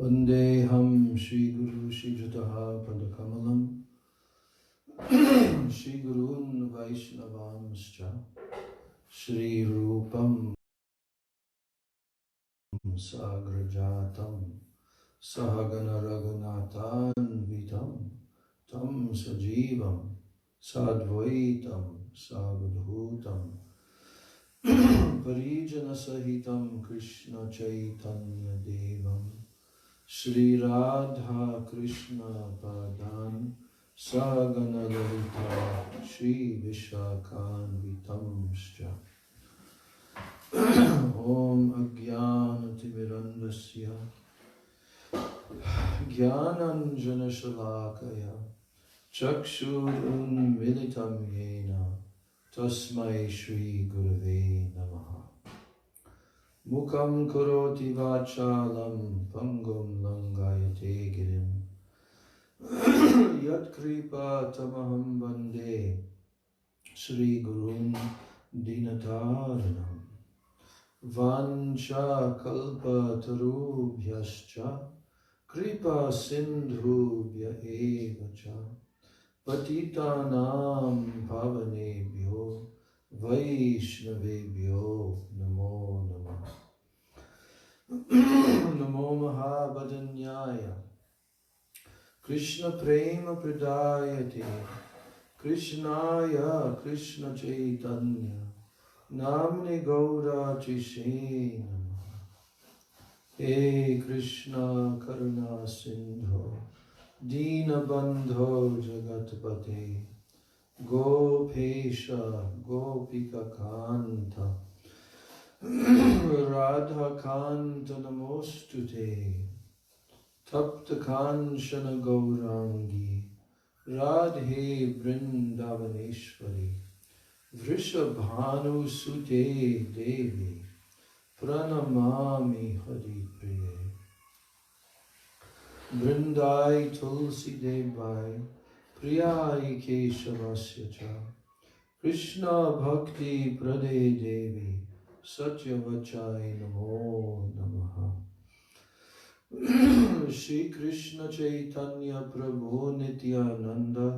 Vandeham Shri Guru Shri Jataha Padakamalam Shri Gurun Vaishnavamscha Shri Rupam Sagrajatam Sahagana Raghunathan Vitam Tam Sajivam Sadvaitam Savadhutam Parijana Sahitam Krishna Chaitanya Devam Shri Radha Krishna Padan Sagana Lalita Shri Vishakhan Vitamscha Om Ajnanatimirandasya Jnananjana Shalakaya Chakshurunmilitam Yena Tasmai Shri Gurave Namaha Mukam Karoti Vachalam Pangum Langayate Girim Yat Kripa Tamaham Bande Shri Gurun Dinataranam Vancha Kalpa Tarubhyascha Kripa Sindhubhya Evacha Patitanam Pavanebhyo Vaishnavebhyo Namo Namah Namo Mahabhadanyaya Krishna Prema Pradayate Krishnaya Krishna Chaitanya Namne Gaura Chishe Namaha He Krishna Karuna Sindho Dina Bandho Jagatpate Gopesha Gopika Kanta Radha Kanta Namostute Tapta Kanchana Gaurangi Radhe Vrindavaneshwari Vrishabhanu Sute Devi Pranamami Hari Priye Vrindai Tulsi Devai Priyai Keshavasya Cha Krishna Bhakti Prade Devi Satyavachai Namo Namaha Shri Krishna Chaitanya Prabhu Nityananda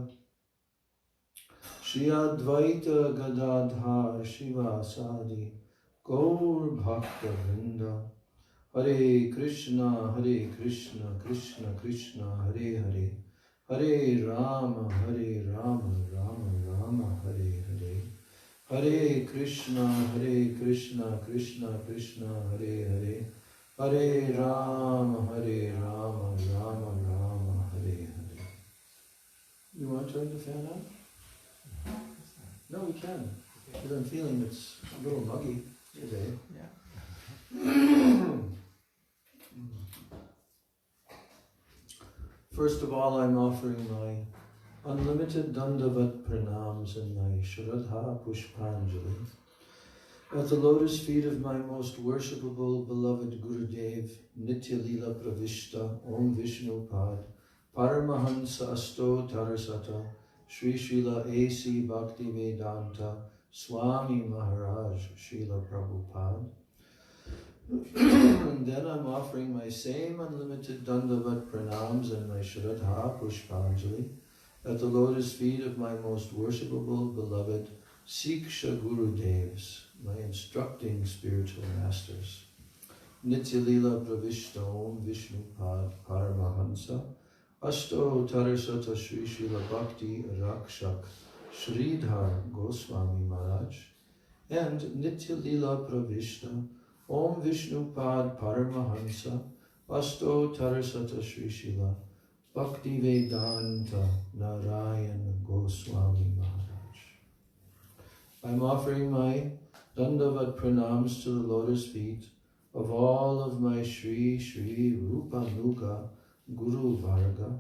Shri Advaita Gadadhar Shivasadi Gaur Bhakta Vrinda Hare Krishna Krishna Krishna Hare Hare Hare Rama Rama Rama Hare Hare Hare Krishna Krishna Krishna Hare Hare Hare Rama Rama Rama Hare Hare. You want to turn the fan on? No, we can. Because I'm feeling it's a little muggy today. Yeah. First of all, I'm offering my unlimited Dandavat Pranams and my Shraddha Pushpanjali at the lotus feet of my most worshipable, beloved Gurudev, Nitya Lila Pravishta, Om Vishnu Pad, Paramahansa Asto Tarasata, Sri Srila A.C. Bhakti Vedanta, Swami Maharaj, Srila Prabhupada. And then I'm offering my same unlimited Dandavat Pranams and my Shraddha Pushpanjali at the lotus feet of my most worshipable, beloved Siksha Gurudevs, my instructing spiritual masters. Nitya Lila Pravishta Om Vishnu Pad Paramahansa Asto Tarasata Sri Srila Bhakti Rakshak Sridhar Goswami Maharaj and Nitya Lila Pravishta Om Vishnu Pad Paramahansa Asto Tarasata Sri Srila Bhakti Vedanta Narayan Goswami Maharaj. I'm offering my Dandavat Pranams to the lotus feet of all of my Sri Rupa Nuga Guru Varga,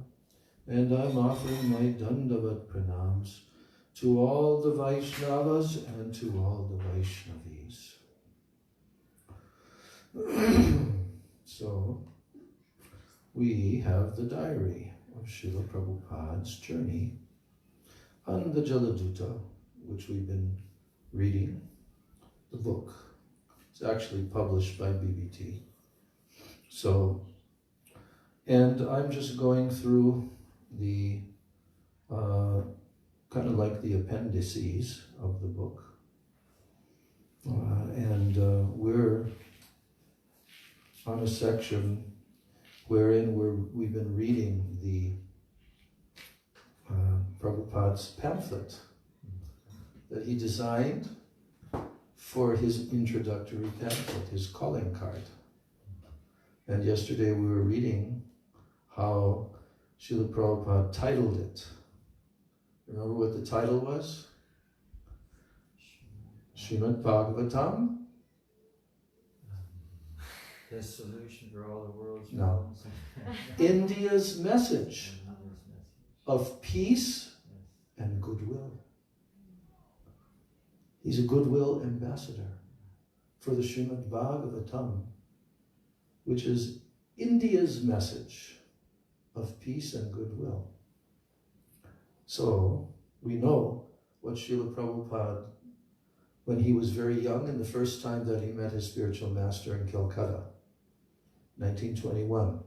and I'm offering my Dandavat Pranams to all the Vaishnavas and to all the Vaishnavis. So, we have the diary of Srila Prabhupada's journey on the Jaladuta, which we've been reading, the book. It's actually published by BBT. So, And I'm just going through the kind of like the appendices of the book. And we're on a section wherein we've been reading the Prabhupada's pamphlet that he designed for his introductory pamphlet, his calling card. And yesterday we were reading how Srila Prabhupada titled it. Remember what the title was? Srimad Bhagavatam? The solution for all the world's No. problems. India's message of peace and goodwill. He's a goodwill ambassador for the Srimad Bhagavatam, which is India's message of peace and goodwill. So we know what Srila Prabhupada, when he was very young and the first time that he met his spiritual master in Calcutta, 1921.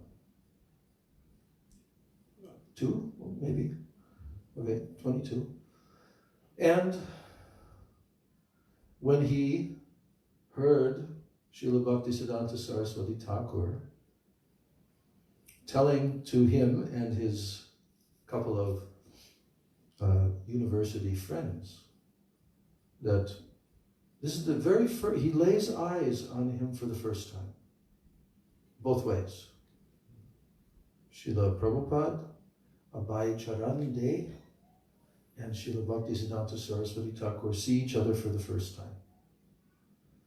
2, maybe? Okay, 22. And when he heard Srila Bhaktisiddhanta Saraswati Thakur telling to him and his couple of university friends that this is the very first, he lays eyes on him for the first time, both ways. Srila Prabhupada, Abhay Charan De, and Srila Bhaktisiddhanta Saraswati Thakur see each other for the first time.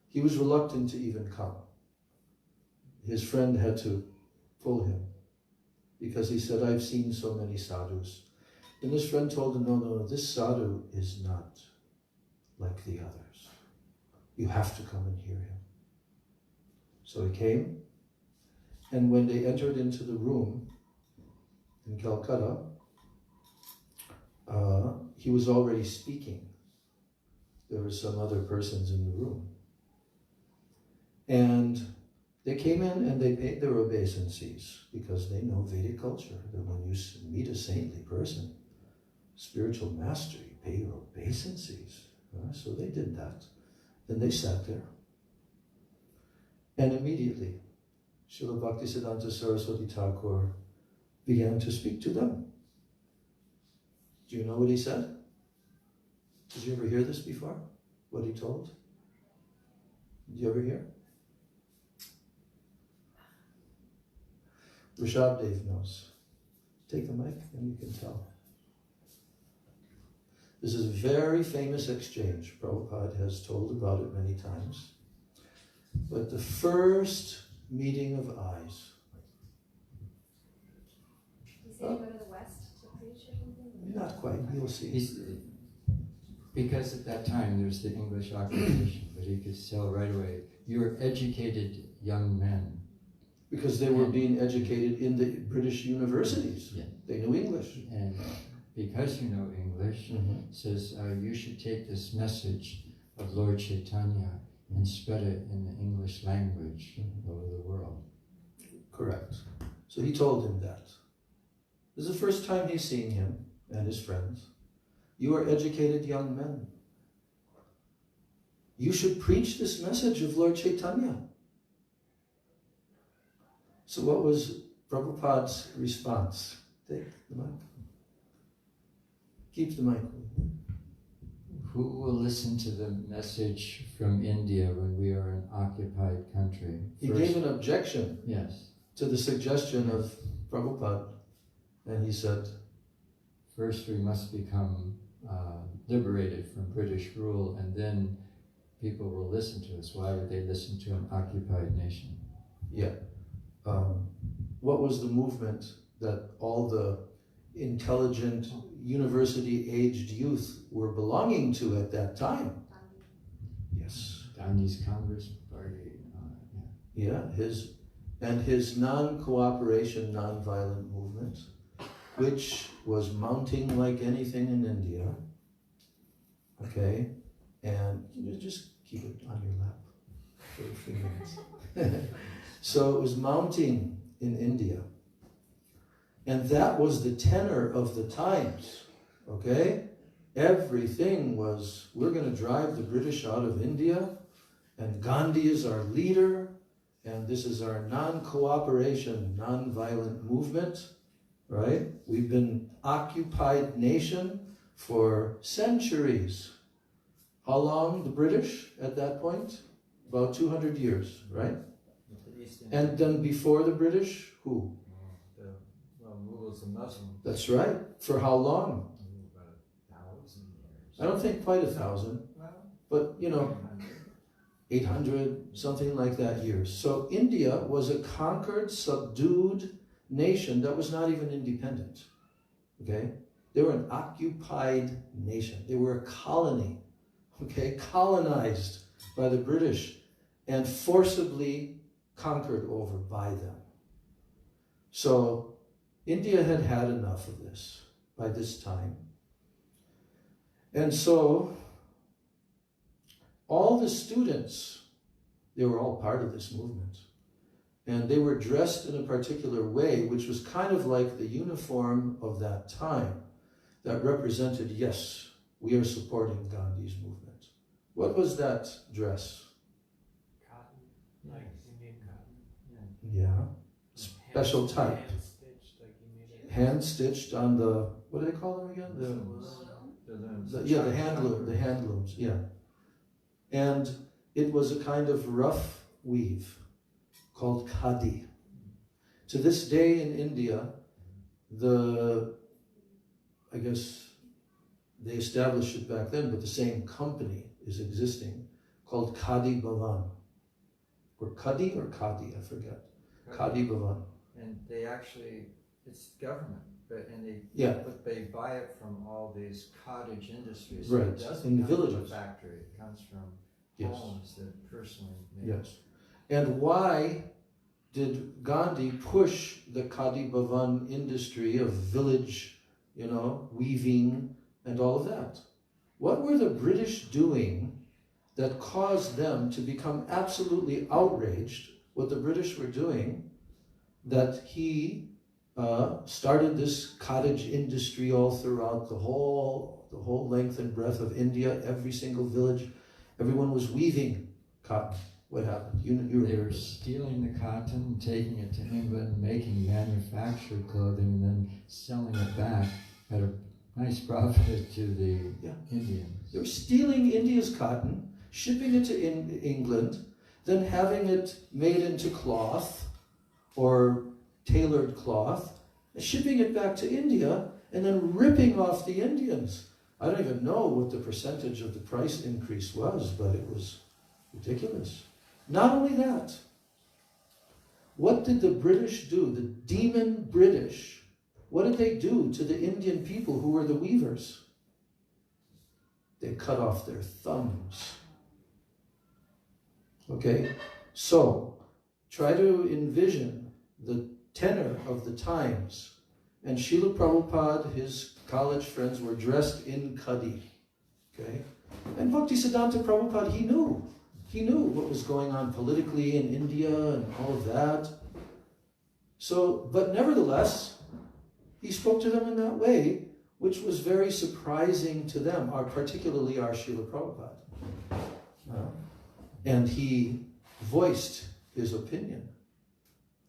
He was reluctant to even come. His friend had to pull him because he said, I've seen so many sadhus. And his friend told him, no, this sadhu is not like the others. You have to come and hear him. So he came, and when they entered into the room in Calcutta, he was already speaking. There were some other persons in the room. And they came in and they paid their obeisances because they know Vedic culture, that when you meet a saintly person, spiritual master, you pay your obeisances. So they did that. Then they sat there. And immediately, Srila Bhaktisiddhanta Saraswati Thakur began to speak to them. Do you know what he said? Did you ever hear this before? What he told? Did you ever hear? Rishabdev knows. Take the mic and you can tell. This is a very famous exchange. Prabhupada has told about it many times. But the first meeting of eyes. He said go to the West to preach or something? Not quite, you'll see. Because at that time there's the English occupation, but he could tell right away, you're educated young men. Because they were being educated in the British universities. Yeah. They knew English. And because you know English, says you should take this message of Lord Chaitanya and spread it in the English language over the world. Correct. So he told him that. This is the first time he's seen him and his friends. You are educated young men. You should preach this message of Lord Chaitanya. So what was Prabhupada's response? Take the mic. Keep the mic. Who will listen to the message from India when we are an occupied country? He gave an objection to the suggestion of Prabhupada. And he said, first we must become liberated from British rule, and then people will listen to us. Why would they listen to an occupied nation? Yeah. What was the movement that all the intelligent, university-aged youth were belonging to at that time? Yes. Gandhi's Congress Party. His non-cooperation, non-violent movement, which was mounting like anything in India. Okay? And you just keep it on your lap for a few minutes. So it was mounting in India. And that was the tenor of the times, okay? Everything was, we're going to drive the British out of India, and Gandhi is our leader, and this is our non-cooperation, non-violent movement, right? We've been occupied nation for centuries. How long, the British at that point? About 200 years, right? And then before the British, who? The Mughals and Muslims. That's right. For how long? About 1,000 years. I don't think quite 1,000, but 800, something like that years. So India was a conquered, subdued nation that was not even independent, okay? They were an occupied nation. They were a colony, okay? Colonized by the British and forcibly conquered over by them. So India had had enough of this by this time. And so all the students, they were all part of this movement. And they were dressed in a particular way, which was kind of like the uniform of that time that represented, yes, we are supporting Gandhi's movement. What was that dress? Cotton, like Indian cotton. Yeah. Special type. Hand-stitched, like you made it. Hand-stitched on the, what do they call them again? The looms. The hand looms, yeah. And it was a kind of rough weave called khadi. To this day in India, I guess they established it back then, but the same company is existing, called Khadi Bhavan. Or Khadi or Khadi, I forget. Khadi Bhavan. And they actually, it's government, but they buy it from all these cottage industries. So Right, it doesn't in the come from villages. a factory, it comes from Yes. homes that personally made. Yes. And why did Gandhi push the Khadi Bhavan industry of village, weaving and all of that? What were the British doing that caused them to become absolutely outraged what the British were doing, that he started this cottage industry all throughout the whole length and breadth of India, every single village, everyone was weaving cotton. What happened? They were stealing the cotton, taking it to England, making manufactured clothing, and then selling it back at a nice profit to the Indians. They were stealing India's cotton, shipping it to England, then having it made into cloth or tailored cloth, shipping it back to India, and then ripping off the Indians. I don't even know what the percentage of the price increase was, but it was ridiculous. Not only that, what did the British do? The demon British, what did they do to the Indian people who were the weavers? They cut off their thumbs. Okay, so try to envision the tenor of the times. And Srila Prabhupada, his college friends were dressed in khadi. Okay, and Bhaktisiddhanta Prabhupada, he knew what was going on politically in India and all of that. So, but nevertheless, he spoke to them in that way, which was very surprising to them, particularly our Srila Prabhupada. And he voiced his opinion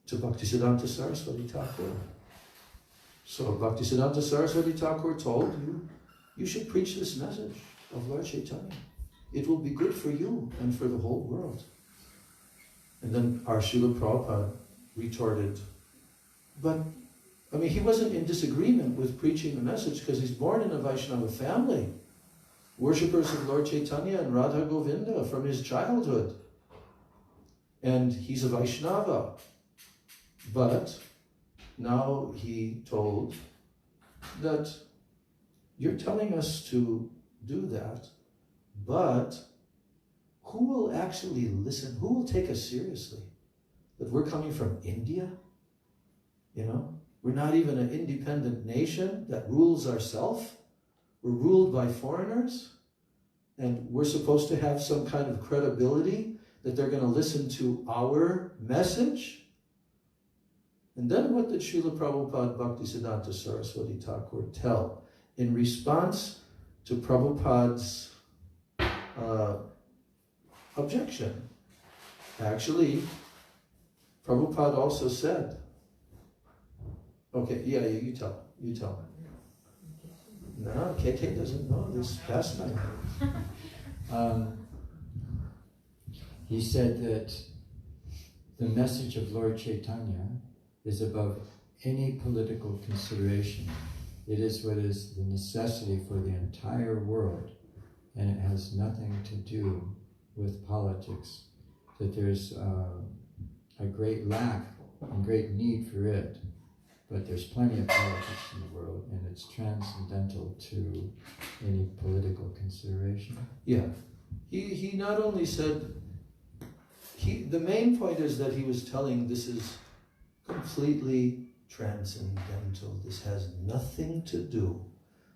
to Bhaktisiddhanta Saraswati Thakur. So Bhaktisiddhanta Saraswati Thakur told you should preach this message of Lord Chaitanya. It will be good for you and for the whole world. And then our Srila Prabhupada retorted, but he wasn't in disagreement with preaching the message because he's born in a Vaishnava family. Worshippers of Lord Chaitanya and Radha Govinda from his childhood. And he's a Vaishnava. But now he told that you're telling us to do that, but who will actually listen? Who will take us seriously? That we're coming from India? We're not even an independent nation that rules ourselves. We're ruled by foreigners, and we're supposed to have some kind of credibility that they're going to listen to our message? And then what did Srila Prabhupada Bhaktisiddhanta Saraswati Thakur tell in response to Prabhupada's objection? Actually, Prabhupada also said, okay, yeah, you tell. No, KK doesn't know this pastime. He said that the message of Lord Chaitanya is above any political consideration. It is what is the necessity for the entire world, and it has nothing to do with politics. That there's a great lack and great need for it, but there's plenty of politics in the world, and it's transcendental to any political consideration. Yeah. He not only said, the main point is that he was telling this is completely transcendental. This has nothing to do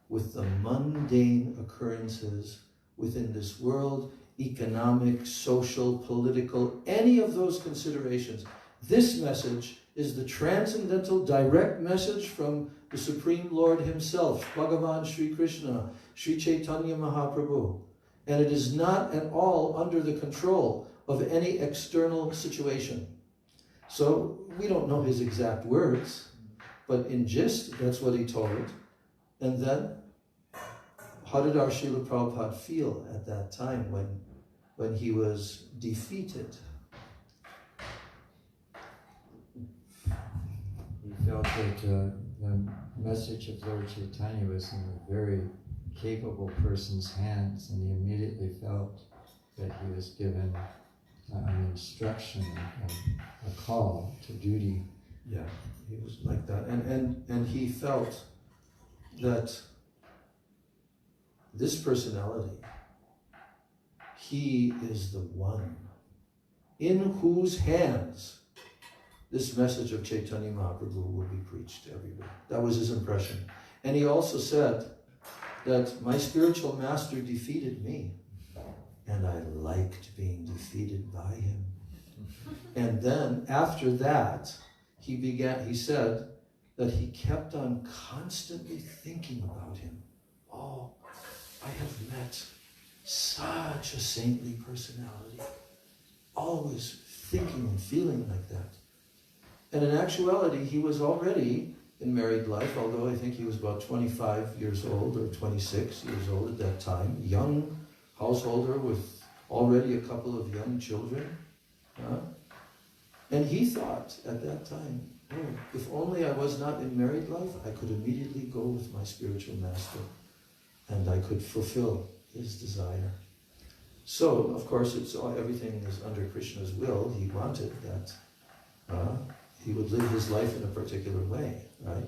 with the mundane occurrences within this world, economic, social, political, any of those considerations. This message is the transcendental direct message from the Supreme Lord himself, Bhagavan Sri Krishna, Sri Chaitanya Mahaprabhu. And it is not at all under the control of any external situation. So we don't know his exact words, but in gist, that's what he told. And then, how did our Srila Prabhupada feel at that time when he was defeated? He felt that the message of Lord Chaitanya was in a very capable person's hands, and he immediately felt that he was given an instruction, a call to duty. Yeah, he was like that. And he felt that this personality, he is the one in whose hands this message of Chaitanya Mahaprabhu will be preached everywhere. That was his impression. And he also said that my spiritual master defeated me, and I liked being defeated by him. And then after that, he said that he kept on constantly thinking about him. Oh, I have met such a saintly personality. Always thinking and feeling like that. And in actuality, he was already in married life, although I think he was about 25 years old or 26 years old at that time. Young householder with already a couple of young children. And he thought at that time, oh, if only I was not in married life, I could immediately go with my spiritual master and I could fulfill his desire. So, of course, everything is under Krishna's will. He wanted that he would live his life in a particular way, right?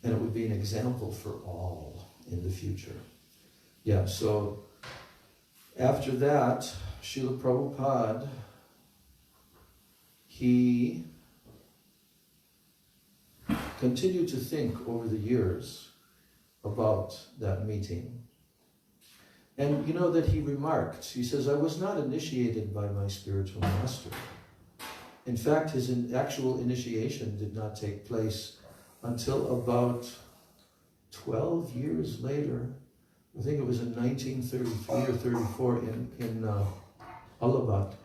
And it would be an example for all in the future. Yeah, so after that, Srila Prabhupada, he continued to think over the years about that meeting. And you know that he remarked, he says, I was not initiated by my spiritual master. In fact, his actual initiation did not take place until about 12 years later. I think it was in 1933 or 34 in Allahabad.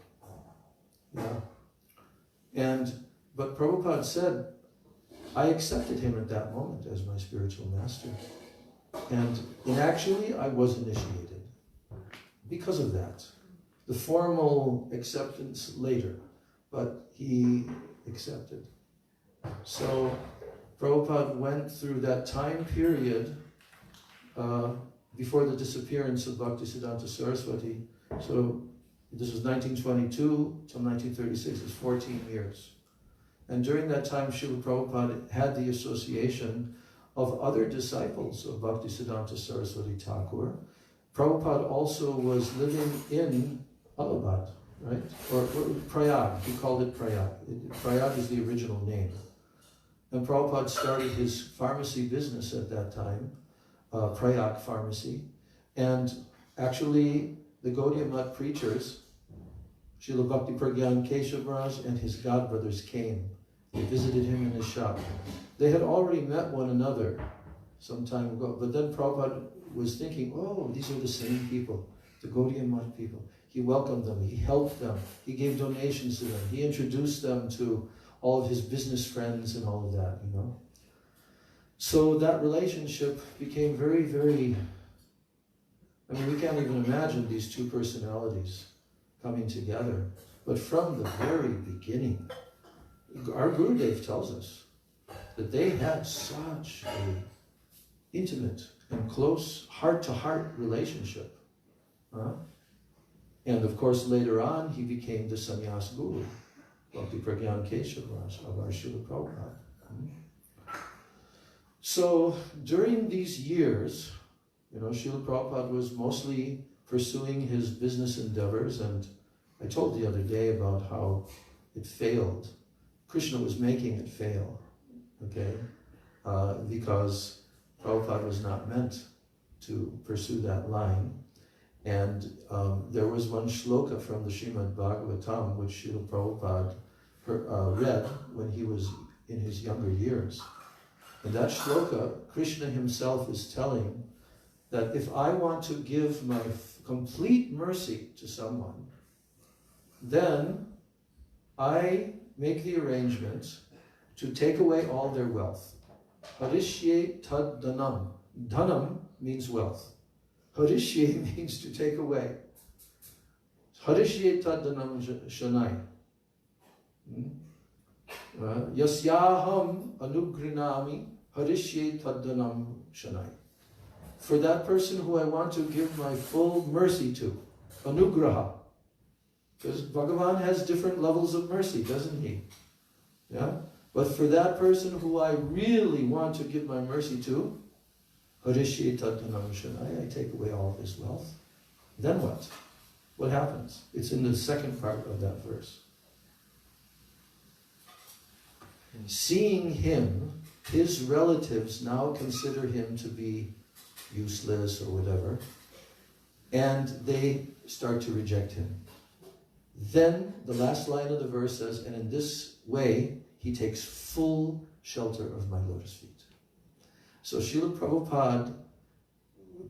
Yeah. But Prabhupada said, I accepted him at that moment as my spiritual master. And actually, I was initiated because of that. The formal acceptance later, but he accepted. So Prabhupada went through that time period before the disappearance of Bhaktisiddhanta Saraswati. So this was 1922 till 1936, it's 14 years. And during that time, Srila Prabhupada had the association of other disciples of Bhaktisiddhanta Saraswati Thakur. Prabhupada also was living in Allahabad, right? Or Prayag, he called it Prayag. Prayag is the original name. And Prabhupada started his pharmacy business at that time, Prayag Pharmacy. And actually, the Gaudiya Math preachers, Srila Bhakti Pragyan Keshav Maharaj and his godbrothers came They visited him in his shop. They had already met one another some time ago, but then Prabhupada was thinking, oh, these are the same people, the Gaudiya Math people. He welcomed them, he helped them, he gave donations to them, he introduced them to all of his business friends and all of that, you know. So that relationship became very, very, I mean, we can't even imagine these two personalities coming together. But from the very beginning, our Gurudev tells us that they had such a intimate and close heart-to-heart relationship. And of course, later on, he became the sannyas guru, Bhakti Pragyan Keshav of our Srila Prabhupada. So during these years, you know, Srila Prabhupada was mostly pursuing his business endeavors, and I told the other day about how it failed. Krishna was making it fail, okay? Because Prabhupada was not meant to pursue that line. And there was one shloka from the Srimad Bhagavatam which Srila Prabhupada read when he was in his younger years. In that shloka, Krishna himself is telling that if I want to give my complete mercy to someone, then I make the arrangement to take away all their wealth. Harishye tad dhanam. Dhanam means wealth. Harishye means to take away. Harishye tad dhanam shanai. Yasyaham anugrinami harishye tad dhanam shanai. For that person who I want to give my full mercy to, anugraha. Because Bhagavan has different levels of mercy, doesn't he? Yeah? But for that person who I really want to give my mercy to, harishye tadhanam shanai, I take away all of his wealth. Then what? What happens? It's in the second part of that verse. Seeing him, his relatives now consider him to be useless or whatever, and they start to reject him. Then the last line of the verse says, and in this way, he takes full shelter of my lotus feet. So Srila Prabhupada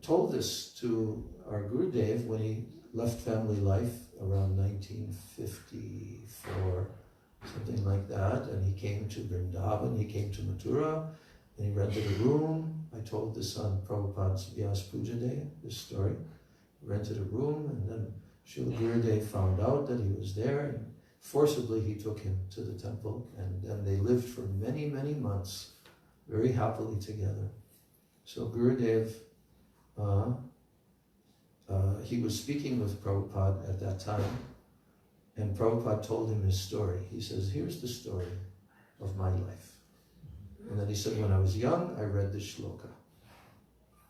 told this to our Gurudev when he left family life around 1954, something like that, and he came to Vrindavan, he came to Mathura, and he rented a room. I told this on Prabhupada's Vyas Puja Day, this story. He rented a room, and then Srila Gurudev found out that he was there, and forcibly he took him to the temple, and then they lived for many, many months very happily together. So Gurudev, he was speaking with Prabhupada at that time, and Prabhupada told him his story. He says, here's the story of my life. And then he said, when I was young, I read this shloka.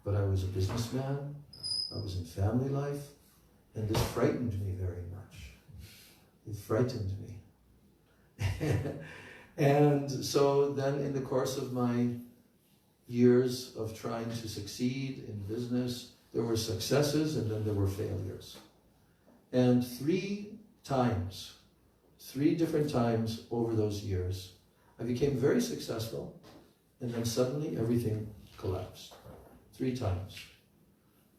But I was a businessman, I was in family life, and this frightened me very much. It frightened me. And so then in the course of my years of trying to succeed in business, there were successes and then there were failures. And three different times over those years, I became very successful, and then suddenly everything collapsed. 3 times.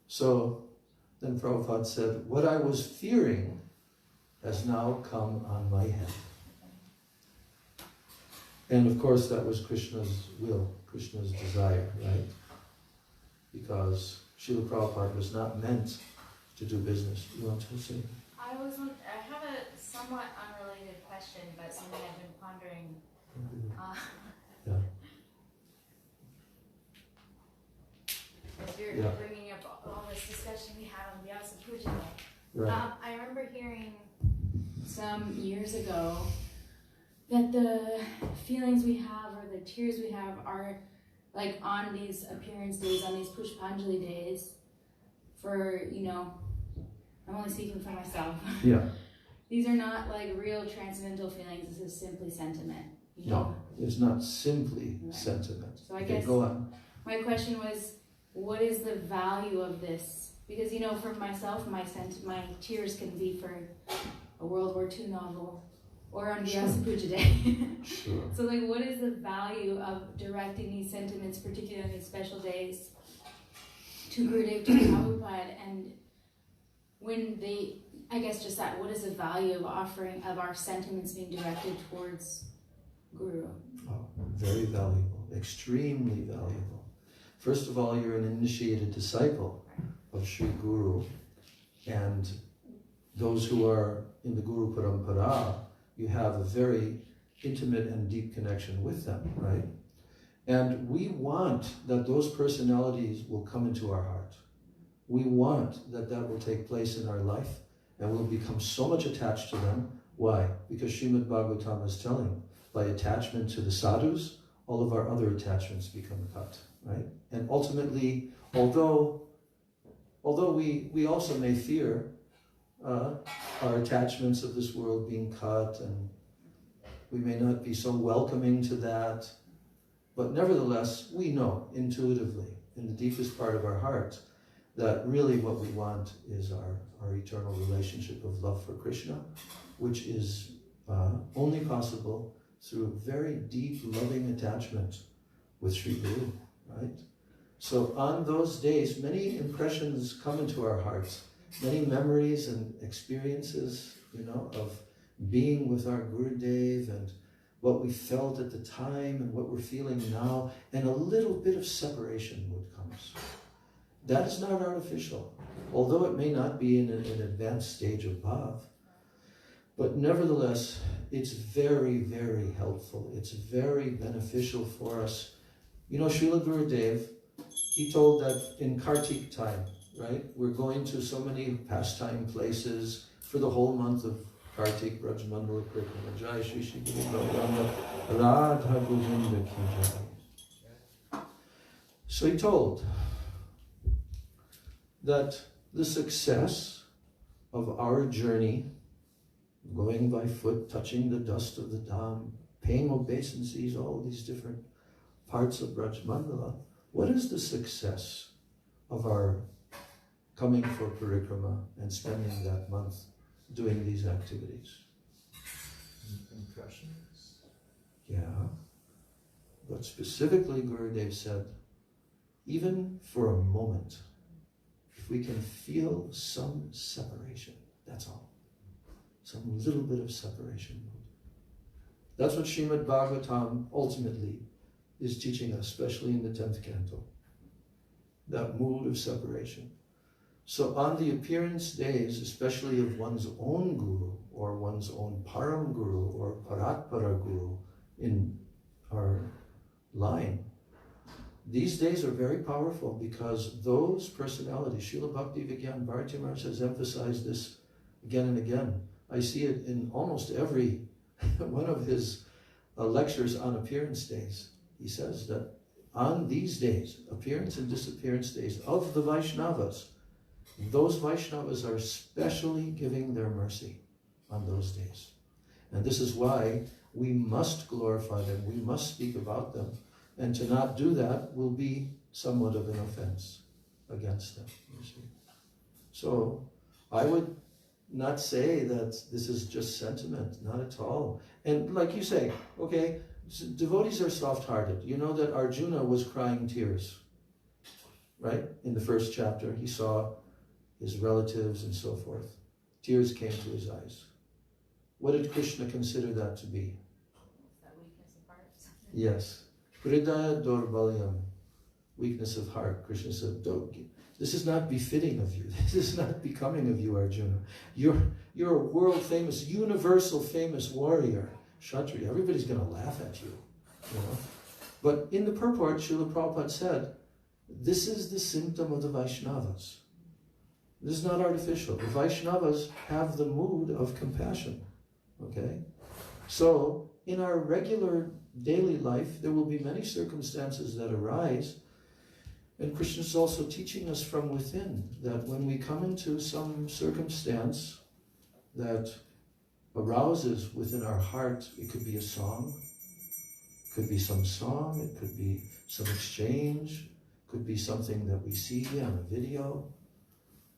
So then Prabhupada said, what I was fearing has now come on my head. And of course that was Krishna's will, Krishna's desire, right? Because Srila Prabhupada was not meant to do business. You want to say? I have a somewhat unrelated question, but something I've been pondering. Yeah. As you're bringing up all this discussion we had on Vyasa Puja. Right. I remember hearing some years ago that the feelings we have or the tears we have are like on these appearance days, on these Pushpanjali days for, I'm only speaking for myself. Yeah. These are not like real transcendental feelings, this is simply sentiment. No, it's not simply sentiment. So I guess go on. My question was, what is the value of this? Because, for myself, my tears can be for a World War II novel, or on Sure. Vyasa Puja Day. Sure. So like, what is the value of directing these sentiments, particularly on these special days, to Gurudev, to Prabhupada, and when they, I guess just that, what is the value of offering, of our sentiments being directed towards Guru? Oh, very valuable, extremely valuable. First of all, you're an initiated disciple of Sri Guru, and those who are in the Guru Parampara, you have a very intimate and deep connection with them, right? And we want that those personalities will come into our heart. We want that that will take place in our life, and we'll become so much attached to them. Why? Because Srimad Bhagavatam is telling, by attachment to the sadhus, all of our other attachments become cut, right? And ultimately, although we also may fear our attachments of this world being cut, and we may not be so welcoming to that, but nevertheless, we know intuitively, in the deepest part of our heart, that really what we want is our eternal relationship of love for Krishna, which is only possible through a very deep, loving attachment with Sri Guru, right? So on those days, many impressions come into our hearts, many memories and experiences, of being with our Gurudev, and what we felt at the time and what we're feeling now, and a little bit of separation mood comes. That is not artificial, although it may not be in an advanced stage of bhav, but nevertheless, it's very, very helpful. It's very beneficial for us. Srila Gurudev, he told that in Kartik time, right? We're going to so many pastime places for the whole month of Kartik, Braj Mandala Parikrama, Jai Shri Shri Guru Bhagavanda, Radha Govinda Ki Jai. So he told that the success of our journey, going by foot, touching the dust of the Dham, paying obeisances, all these different parts of Braj Mandala, what is the success of our coming for parikrama and spending that month doing these activities? Impressions. Yeah. But specifically, Gurudev said, even for a moment, if we can feel some separation, that's all. Some little bit of separation. That's what Srimad Bhagavatam ultimately is teaching us, especially in the 10th canto. That mood of separation. So on the appearance days, especially of one's own Guru, or one's own Param Guru, or Paratpara Guru in our line, these days are very powerful because those personalities, Srila Bhakti Vigyan Bharati Maharaj has emphasized this again and again. I see it in almost every one of his lectures on appearance days. He says that on these days, appearance and disappearance days of the Vaishnavas, those Vaishnavas are specially giving their mercy on those days. And this is why we must glorify them, we must speak about them, and to not do that will be somewhat of an offense against them, you see. So I would not say that this is just sentiment, not at all. And like you say, okay, devotees are soft-hearted. You know that Arjuna was crying tears, right? In the first chapter, he saw his relatives and so forth. Tears came to his eyes. What did Krishna consider that to be? That weakness of heart. Yes. Hridaya Dorbalyam, weakness of heart. Krishna said, this is not befitting of you. This is not becoming of you, Arjuna. You're a world-famous, universal famous warrior. Kshatriya, everybody's going to laugh at you. But in the purport, Srila Prabhupada said, this is the symptom of the Vaishnavas. This is not artificial. The Vaishnavas have the mood of compassion. Okay? So, in our regular daily life, there will be many circumstances that arise. And Krishna is also teaching us from within that when we come into some circumstance that arouses within our heart, it could be a song, it could be some song, it could be some exchange, it could be something that we see on a video.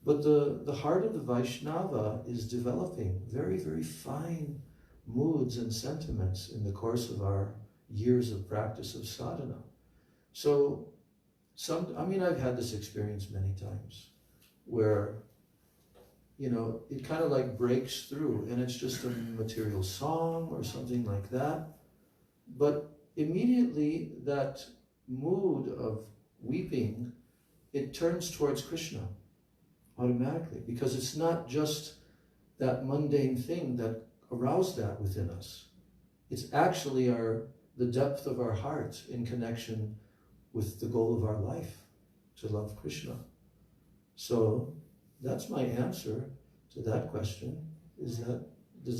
But the heart of the Vaishnava is developing very, very fine moods and sentiments in the course of our years of practice of sadhana. So, I've had this experience many times where, it kind of like breaks through and it's just a material song or something like that. But immediately that mood of weeping, it turns towards Krishna automatically, because it's not just that mundane thing that aroused that within us. It's actually the depth of our heart in connection with the goal of our life, to love Krishna. So that's my answer to that question. Does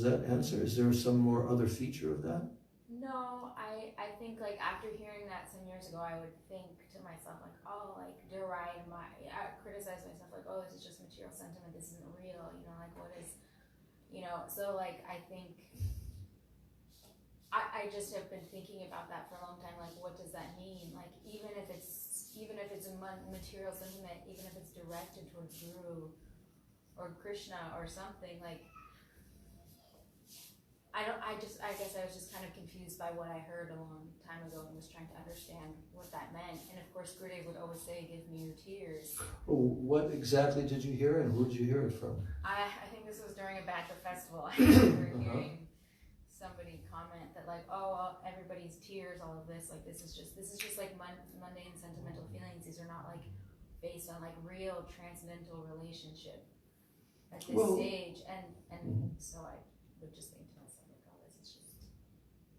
that answer? Is there some more other feature of that? No, I think like after hearing that some years ago, I would think to myself like, oh, like criticize myself like, oh, this is just material sentiment, this isn't real, like what is, so like I think I just have been thinking about that for a long time, like what does that mean? Like even if it's a material sentiment, even if it's directed towards Guru or Krishna or something, like I guess I was just kind of confused by what I heard a long time ago and was trying to understand what that meant. And of course, Gurudev would always say, give me your tears. Oh, what exactly did you hear and who did you hear it from? I think this was during a Bhakti festival. I remember hearing somebody comment that like, oh, everybody's tears, all of this, like this is just like mundane sentimental feelings. These are not like based on like real transcendental relationship at this stage. And so I would just think to myself, like, oh, this is just,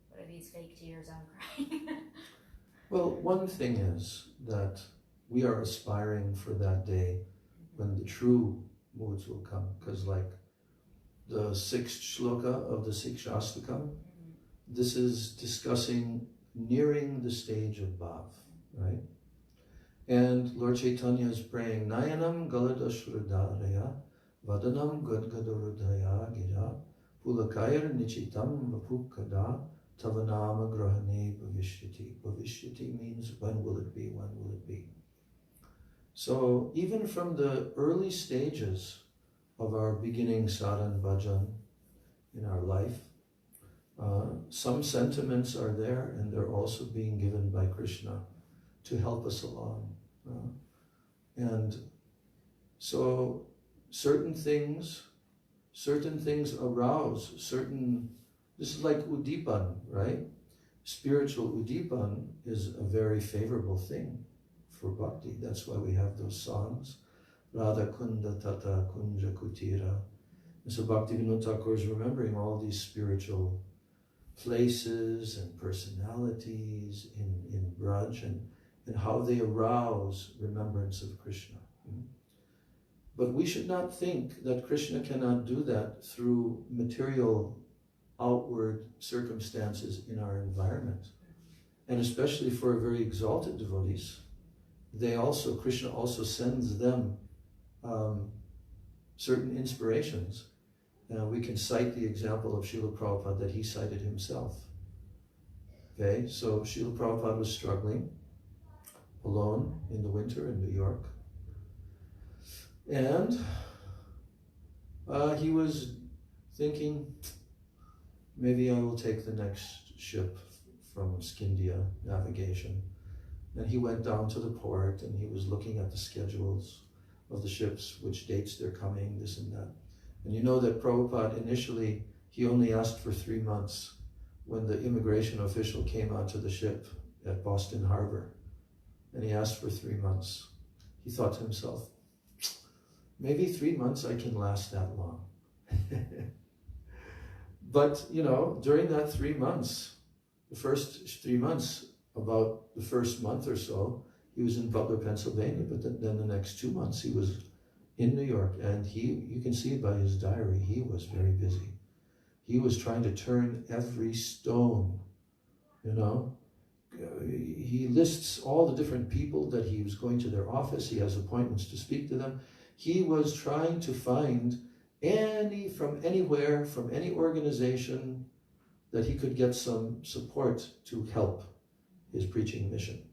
what are these fake tears I'm crying? Well, one thing is that we are aspiring for that day when the true moods will come, because like the 6th shloka of the Sikshastakam, this is discussing nearing the stage of bhav, right? And Lord Chaitanya is praying, Nayanam galadashradharaya vadanam gadgadurudhaya gira pulakayar nichitam vapukada tavanama grahane bhavishyati. Bhavishyati means when will it be, when will it be? So even from the early stages of our beginning sadhan bhajan in our life, some sentiments are there and they're also being given by Krishna to help us along. And so certain things arouse this is like udipan, right? Spiritual udipan is a very favorable thing for bhakti. That's why we have those songs. Radha Kunda Tata Kunja Kutira. And so Bhaktivinoda Thakur is remembering all these spiritual places and personalities in Braj and how they arouse remembrance of Krishna. But we should not think that Krishna cannot do that through material outward circumstances in our environment. And especially for very exalted devotees, Krishna also sends them certain inspirations. We can cite the example of Srila Prabhupada that he cited himself. Okay, so Srila Prabhupada was struggling alone in the winter in New York. And he was thinking, maybe I will take the next ship from Skindia navigation. And he went down to the port and he was looking at the schedules of the ships, which dates they're coming, this and that. And you know that Prabhupada initially, he only asked for 3 months when the immigration official came onto the ship at Boston Harbor. And he asked for 3 months. He thought to himself, maybe 3 months I can last that long. But, during that 3 months, the first 3 months, about the first month or so, he was in Butler, Pennsylvania, but then the next 2 months he was in New York, and you can see it by his diary, he was very busy. He was trying to turn every stone, He lists all the different people that he was going to their office, he has appointments to speak to them. He was trying to find from anywhere, from any organization, that he could get some support to help his preaching mission.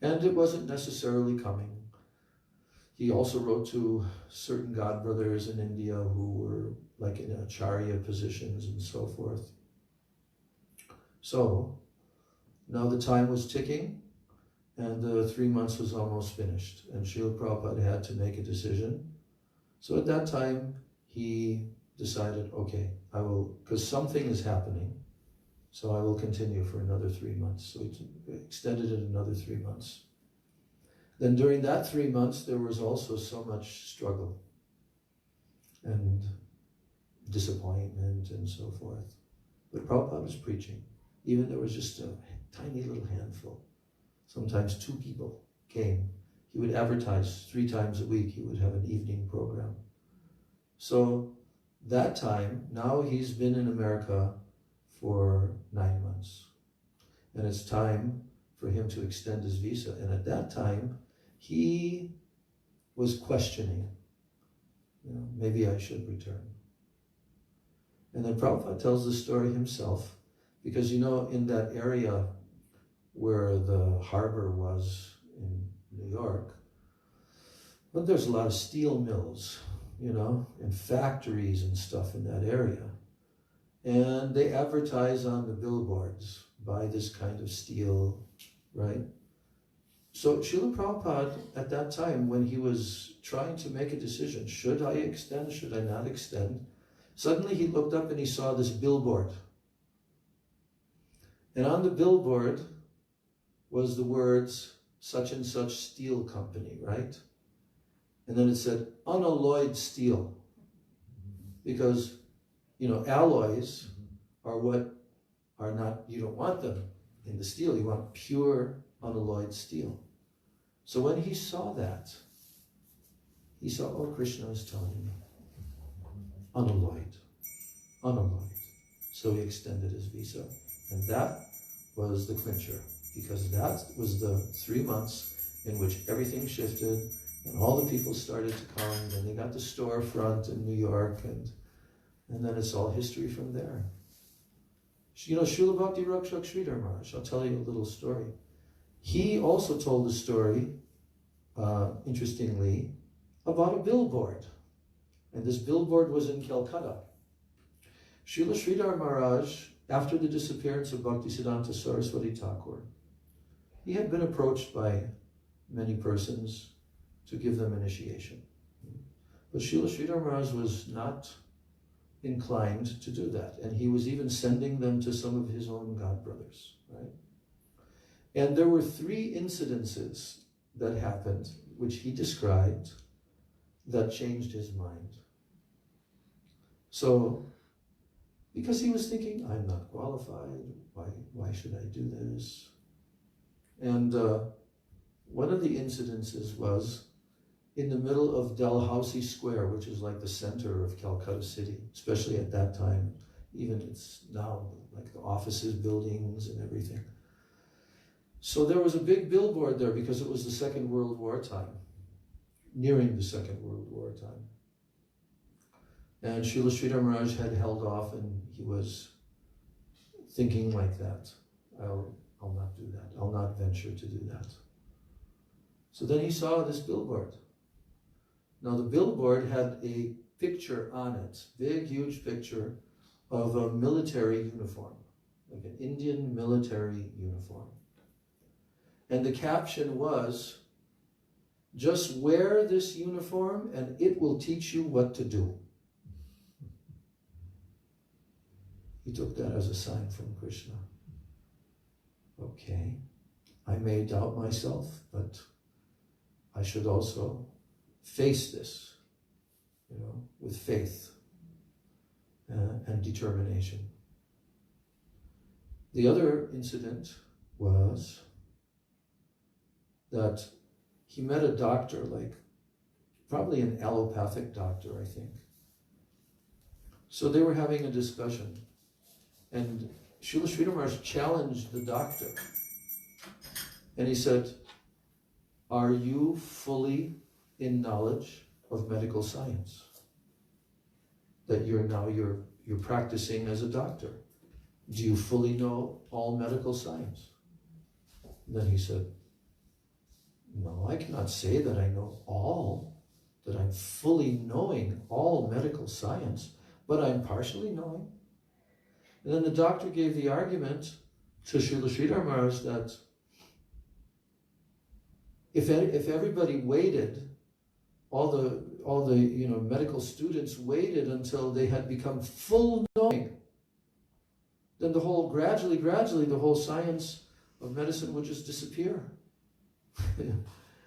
And it wasn't necessarily coming. He also wrote to certain godbrothers in India who were like in acharya positions and so forth. So now the time was ticking and the 3 months was almost finished and Srila Prabhupada had to make a decision. So at that time he decided, okay, I will, because something is happening, so I will continue for another 3 months. So he extended it another 3 months. Then during that 3 months, there was also so much struggle and disappointment and so forth. But Prabhupada was preaching. Even there was just a tiny little handful. Sometimes 2 people came. He would advertise 3 times a week. He would have an evening program. So that time, now he's been in America for 9 months. And it's time for him to extend his visa. And at that time, he was questioning, maybe I should return. And then Prabhupada tells the story himself, because in that area where the harbor was in New York, but there's a lot of steel mills, and factories and stuff in that area. And they advertise on the billboards, buy this kind of steel, right? So Srila Prabhupada, at that time, when he was trying to make a decision, should I extend, should I not extend, suddenly he looked up and he saw this billboard. And on the billboard was the words, such and such steel company, right? And then it said, unalloyed steel. Because, alloys are what are not, you don't want them in the steel. You want pure, unalloyed steel. So when he saw that, he saw, oh, Krishna is telling me, unalloyed. So he extended his visa. And that was the clincher, because that was the 3 months in which everything shifted and all the people started to come and they got the storefront in New York and then it's all history from there. Srila Bhakti Rakshak Sridhar Maharaj, I'll tell you a little story. He also told the story, interestingly, about a billboard. And this billboard was in Calcutta. Srila Sridhar Maharaj, after the disappearance of Bhaktisiddhanta Saraswati Thakur, he had been approached by many persons to give them initiation. But Srila Sridhar Maharaj was not inclined to do that. And he was even sending them to some of his own godbrothers, right? And there were 3 incidences that happened, which he described, that changed his mind. So, because he was thinking, I'm not qualified, why should I do this? And one of the incidences was in the middle of Dalhousie Square, which is like the center of Calcutta City, especially at that time. Even it's now like the offices, buildings, and everything. So there was a big billboard there because it was the Second World War time, nearing the Second World War time. And Srila Sridhar Maharaj had held off and he was thinking like that. I'll not do that. I'll not venture to do that. So then he saw this billboard. Now the billboard had a picture on it, big, huge picture of a military uniform, like an Indian military uniform. And the caption was, just wear this uniform and it will teach you what to do. He took that as a sign from Krishna. Okay, I may doubt myself, but I should also face this, with faith and determination. The other incident was that he met a doctor, probably an allopathic doctor, I think. So they were having a discussion, and Srila Sridhar Maharaj challenged the doctor. And he said, are you fully in knowledge of medical science? That you're practicing as a doctor. Do you fully know all medical science? And then he said, No, I cannot say that I know all, that I'm fully knowing all medical science, but I'm partially knowing. And then the doctor gave the argument to Srila Sridhar Maharaj that if everybody waited, all the medical students waited until they had become full knowing, then gradually the whole science of medicine would just disappear.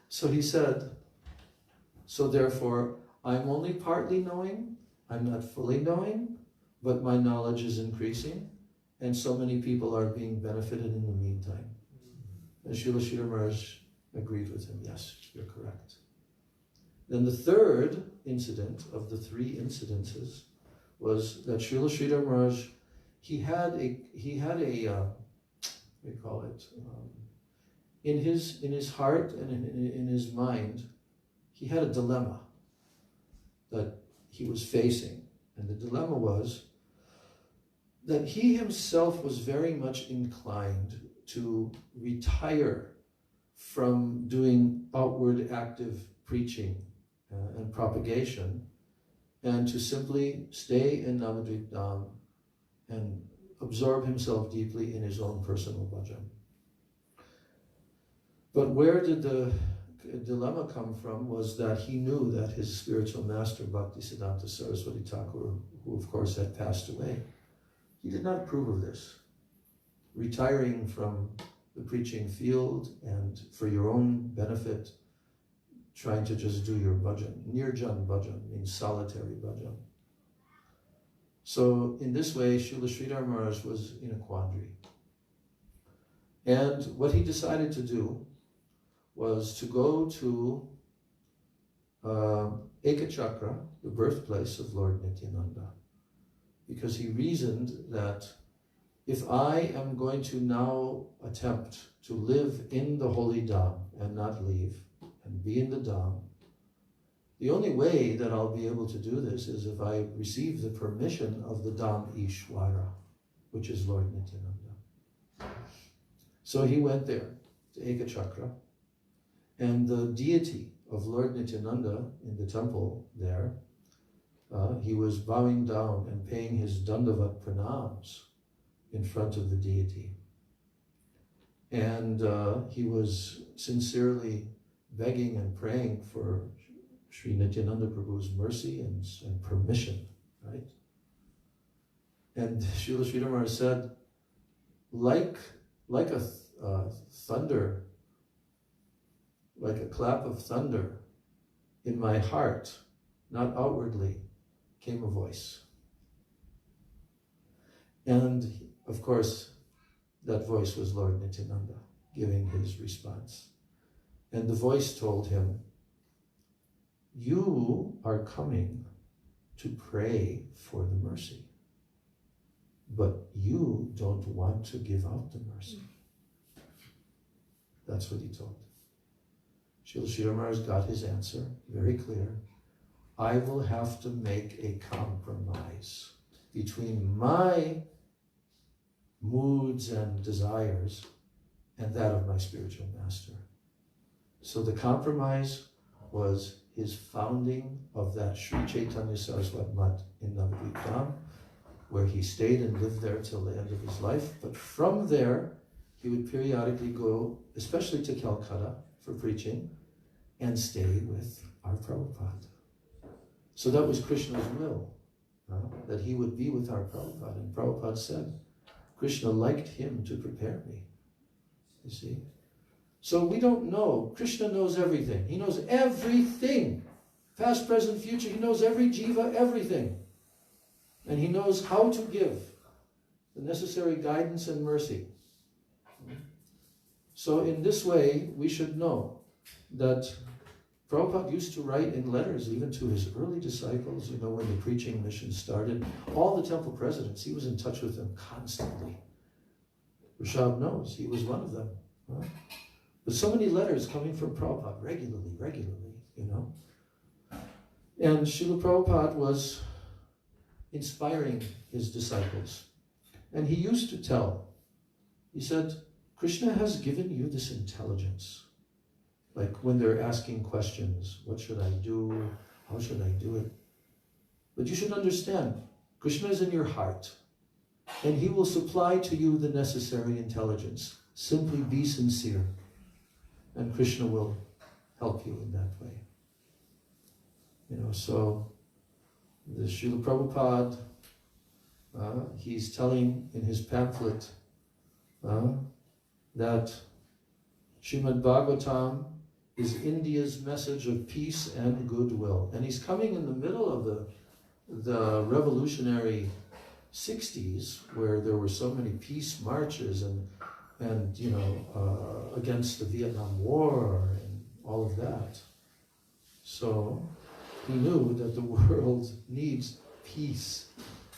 So he said, so therefore, I'm only partly knowing, I'm not fully knowing, but my knowledge is increasing, and so many people are being benefited in the meantime. And Srila Sridhar Maharaj agreed with him, yes, you're correct. Then the third incident of the three incidences was that Srila Sridhar Maharaj, he had a we call it, in his heart and in his mind, he had a dilemma that he was facing. And the dilemma was that he himself was very much inclined to retire from doing outward active preaching and propagation, and to simply stay in Navadvip Dham and absorb himself deeply in his own personal bhajan. But where did the dilemma come from was that he knew that his spiritual master, Bhaktisiddhanta Saraswati Thakur, who of course had passed away, he did not approve of this. Retiring from the preaching field and for your own benefit, trying to just do your bhajan. Nirjan bhajan means solitary bhajan. So in this way, Srila Sridhar Maharaj was in a quandary. And what he decided to do was to go to Ekachakra, the birthplace of Lord Nityananda, because he reasoned that if I am going to now attempt to live in the holy Dham and not leave, and be in the Dham, the only way that I'll be able to do this is if I receive the permission of the Dham Ishwara, which is Lord Nityananda. So he went there to Ekachakra, and the deity of Lord Nityananda in the temple there, he was bowing down and paying his Dandavat pranams in front of the deity. And he was sincerely begging and praying for Sri Nityananda Prabhu's mercy and permission, right? And Srila Sridhar Maharaj said, like a thunder, like a clap of thunder, in my heart, not outwardly, came a voice. And of course, that voice was Lord Nityananda giving his response. And the voice told him, you are coming to pray for the mercy, but you don't want to give out the mercy. That's what he told. Srila Sridhar Maharaj got his answer, very clear. I will have to make a compromise between my moods and desires and that of my spiritual master. So the compromise was his founding of that Sri Chaitanya Saraswat Mat in Navadvip Dham, where he stayed and lived there till the end of his life. But from there, he would periodically go, especially to Calcutta for preaching, and stay with our Prabhupada. So that was Krishna's will, that he would be with our Prabhupada. And Prabhupada said, Krishna liked him to prepare me, you see. So we don't know. Krishna knows everything. He knows everything. Past, present, future. He knows every jiva, everything. And he knows how to give the necessary guidance and mercy. So in this way, we should know that Prabhupada used to write in letters even to his early disciples, when the preaching mission started. All the temple presidents, he was in touch with them constantly. Rishabh knows, he was one of them. But so many letters coming from Prabhupada regularly, And Srila Prabhupada was inspiring his disciples. And he used to tell, he said, Krishna has given you this intelligence. Like when they're asking questions, what should I do? How should I do it? But you should understand, Krishna is in your heart, and he will supply to you the necessary intelligence. Simply be sincere, and Krishna will help you in that way. So the Srila Prabhupada, he's telling in his pamphlet that Srimad Bhagavatam is India's message of peace and goodwill. And he's coming in the middle of the revolutionary 60s, where there were so many peace marches and against the Vietnam War and all of that. So he knew that the world needs peace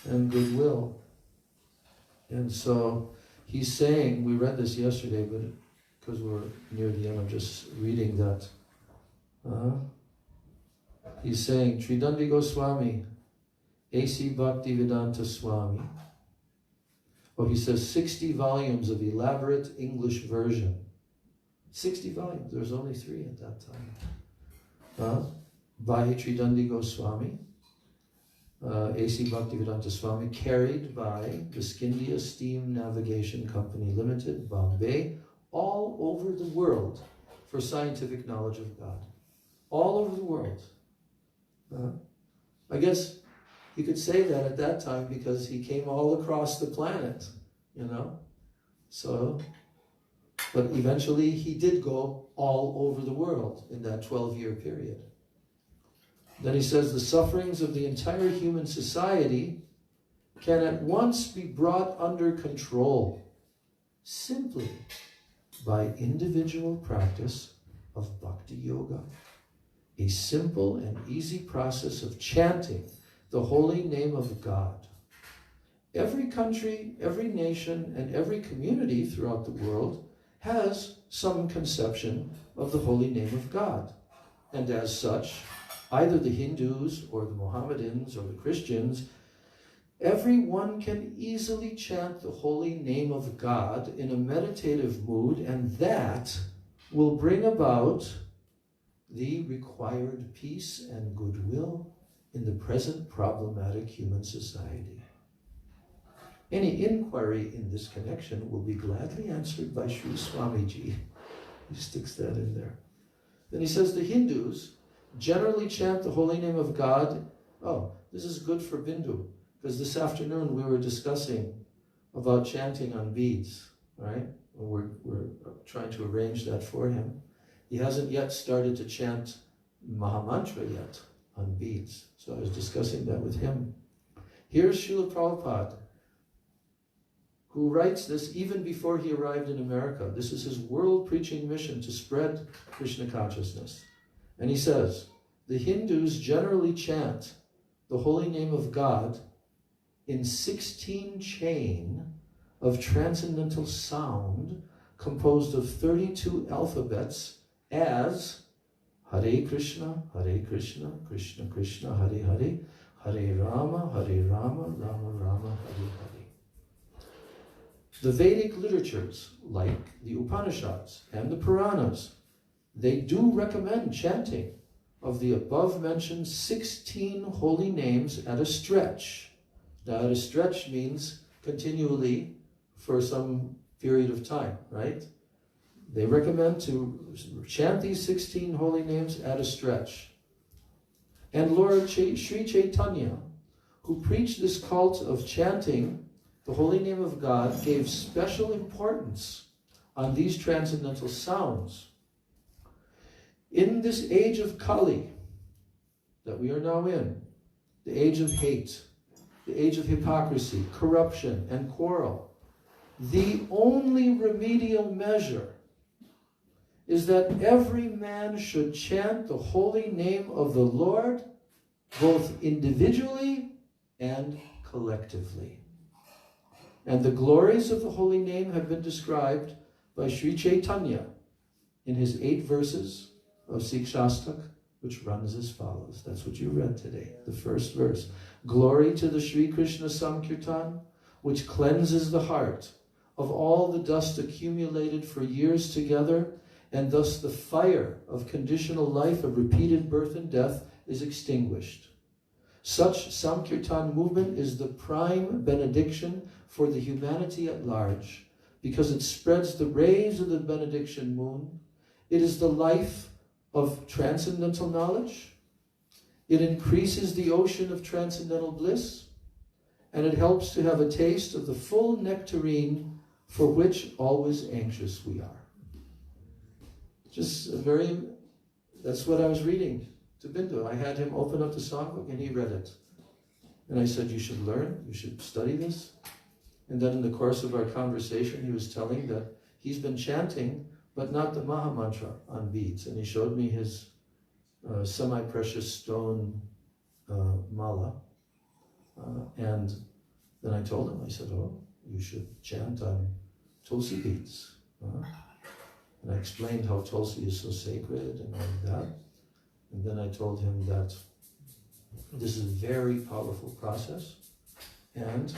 and goodwill. And so he's saying, we read this yesterday, but because we're near the end, I'm just reading that. He's saying, Tridandi Goswami, A.C. Bhaktivedanta Swami. Oh, he says 60 volumes of elaborate English version. 60 volumes, there's only 3 at that time. By Tridandi Goswami, A.C. Bhaktivedanta Swami, carried by the Scindia Steam Navigation Company Limited, Bombay, all over the world for scientific knowledge of God. All over the world. I guess you could say that at that time because he came all across the planet, So, but eventually he did go all over the world in that 12-year period. Then he says the sufferings of the entire human society can at once be brought under control simply by individual practice of bhakti yoga, a simple and easy process of chanting the holy name of God. Every country, every nation, and every community throughout the world has some conception of the holy name of God. And as such, either the Hindus or the Mohammedans or the Christians, everyone can easily chant the holy name of God in a meditative mood, and that will bring about the required peace and goodwill in the present problematic human society. Any inquiry in this connection will be gladly answered by Sri Swamiji. He sticks that in there. Then he says the Hindus generally chant the holy name of God. Oh, this is good for Bindu, because this afternoon we were discussing about chanting on beads, right? We're trying to arrange that for him. He hasn't yet started to chant Mahamantra yet on beads. So I was discussing that with him. Here's Srila Prabhupada, who writes this even before he arrived in America. This is his world preaching mission to spread Krishna consciousness. And he says, the Hindus generally chant the holy name of God in 16 chain of transcendental sound composed of 32 alphabets as Hare Krishna, Krishna Krishna, Hare Hare, Hare Rama, Rama Rama, Hare Hare. The Vedic literatures, like the Upanishads and the Puranas, they do recommend chanting of the above-mentioned 16 holy names at a stretch. Now, at a stretch means continually for some period of time, right? They recommend to chant these 16 holy names at a stretch. And Lord Sri Chaitanya, who preached this cult of chanting the holy name of God, gave special importance on these transcendental sounds. In this age of Kali that we are now in, the age of hate, the age of hypocrisy, corruption, and quarrel, the only remedial measure is that every man should chant the holy name of the Lord both individually and collectively. And the glories of the holy name have been described by Sri Chaitanya in his 8 verses of Sikshastak, which runs as follows. That's what you read today, the first verse. Glory to the Sri Krishna Sankirtan, which cleanses the heart of all the dust accumulated for years together and thus the fire of conditional life of repeated birth and death is extinguished. Such Sankirtan movement is the prime benediction for the humanity at large, because it spreads the rays of the benediction moon. It is the life of transcendental knowledge. It increases the ocean of transcendental bliss, and it helps to have a taste of the full nectarine for which always anxious we are. Just that's what I was reading to Bindu. I had him open up the songbook and he read it. And I said, you should learn, you should study this. And then in the course of our conversation, he was telling that he's been chanting, but not the Maha Mantra on beads. And he showed me his semi-precious stone mala. And then I told him, I said, oh, you should chant on Tulsi beads. And I explained how Tulsi is so sacred and all of that. And then I told him that this is a very powerful process. And,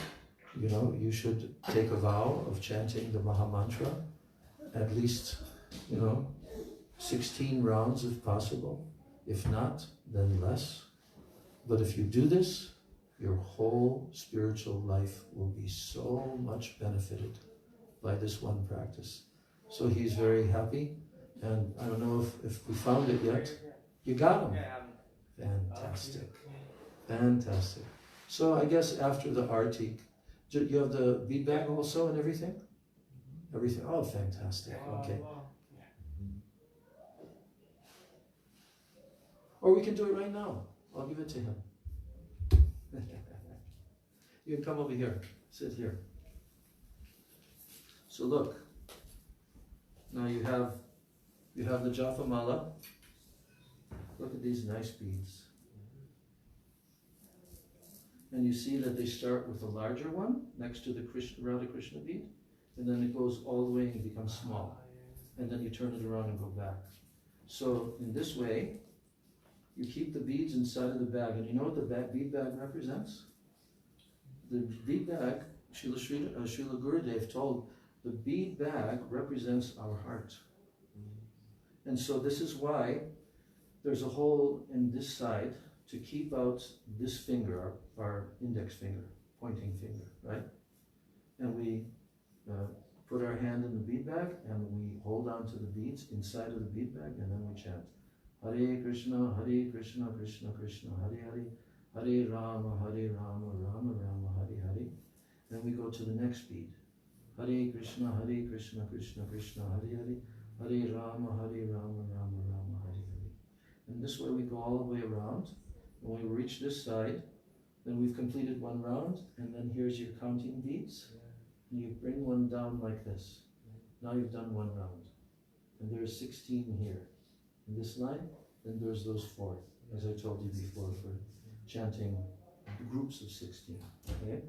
you know, you should take a vow of chanting the Maha Mantra at least, 16 rounds if possible. If not, then less. But if you do this, your whole spiritual life will be so much benefited by this one practice. So he's very happy, and I don't know if we found it yet. You got him? Fantastic. Fantastic. So I guess after the artik, you have the bead bag also and everything? Everything. Oh, fantastic. Okay. Or we can do it right now. I'll give it to him. You can come over here. Sit here. So look. Now you have the Japa Mala. Look at these nice beads. And you see that they start with a larger one next to the Radha Krishna bead, and then it goes all the way and it becomes small. And then you turn it around and go back. So in this way, you keep the beads inside of the bag. And you know what the bead bag represents? The bead bag, Srila Gurudev told, the bead bag represents our heart. And so this is why there's a hole in this side to keep out this finger, our index finger, pointing finger, right? And we put our hand in the bead bag and we hold on to the beads inside of the bead bag, and then we chant Hare Krishna, Krishna Krishna, Hare Hare, Hare Rama, Rama Rama, Hare Hare. Then we go to the next bead. Hare Krishna, Krishna Krishna, Hare Hare, Hare Rama, Rama Rama, Hare Hare. And this way we go all the way around. When we reach this side, then we've completed one round, and then here's your counting beads. And you bring one down like this. Now you've done one round. And there's 16 here. In this line, then there's those 4, as I told you before, for chanting groups of 16. Okay?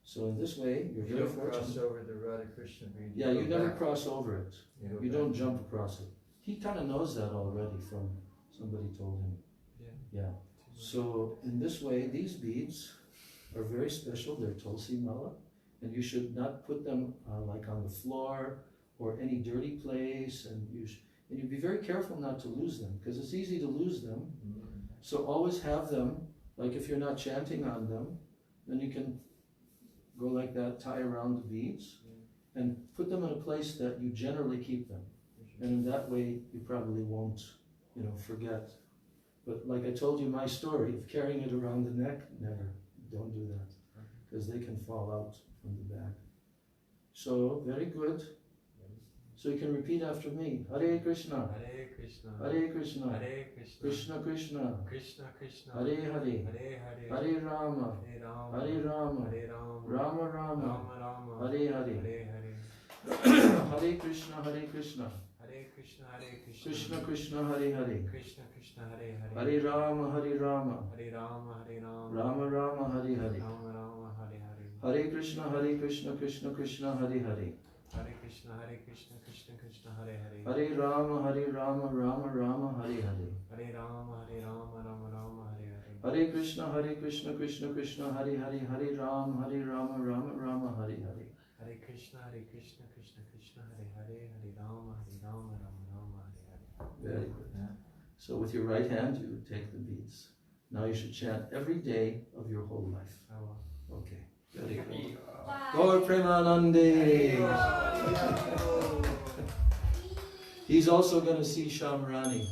So in this way, you're very fortunate. You don't cross over the Radha Krishna bead. Yeah, you never cross over it. You don't jump across it. He kind of knows that already from somebody told him. Yeah. So in this way, these beads are very special. They're Tulsi Mala, and you should not put them like on the floor or any dirty place, and you be very careful not to lose them, because it's easy to lose them. So always have them, like if you're not chanting on them, then you can go like that, tie around the beads, and put them in a place that you generally keep them. And in that way, you probably won't, forget. But like I told you my story of carrying it around the neck, never. Don't do that, because they can fall out from the bag. So, very good. So you can repeat after me. Hare Krishna. Hare Krishna. Hare Krishna. Hare Krishna. Krishna Krishna. Krishna Krishna. Hare Hare. Hare Hare. Hare Rama. Hare Rama. Hare Rama. Hare Rama. Rama Rama. Rama Rama. Hare Hare. Hare Hare. Hare Krishna. Hare Krishna. Hare Krishna. Hare Krishna. Krishna Krishna. Hare Hare. Krishna Krishna. Hare Hare. Hare Rama. Hare Rama. Hare Rama. Hare Rama. Rama Rama. Hare Hare. Rama Rama. Hare Hare. Hare Krishna. Hare Krishna. Krishna Krishna. Hare Hare. Hare Krishna. Hare Krishna. Krishna Krishna. Hare Hare. Hare Rama. Hare Rama. Rama Rama. Hare Hare. Hare Rama. Hare Rama. Rama Rama. Hare Hare. Hare Krishna. Hare Krishna. Krishna Krishna. Hare Hare. Hare Rama. Hare Rama. Rama Rama. Hare Hare. Hare Krishna Krishna Krishna Hare Hare, Hare Rama Rama Rama Hare Hare. Very good. So with your right hand, you take the beads. Now you should chant every day of your whole life. Okay. Very good. Gaur Premanande. He's also going to see Shamrani.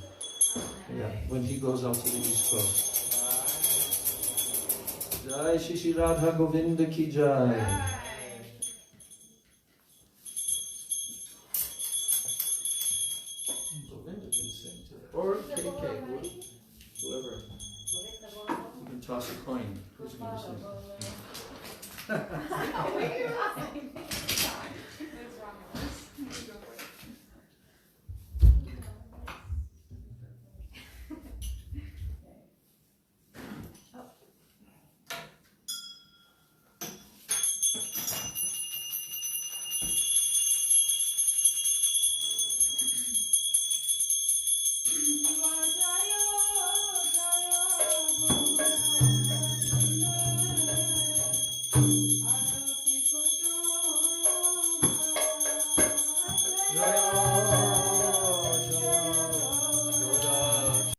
Yeah, when he goes up to the East Coast. Jai Shishi Radha Govinda ki jai. Govinda can sing too. Or KK, whoever. You can toss a coin. Who's going to sing? Jai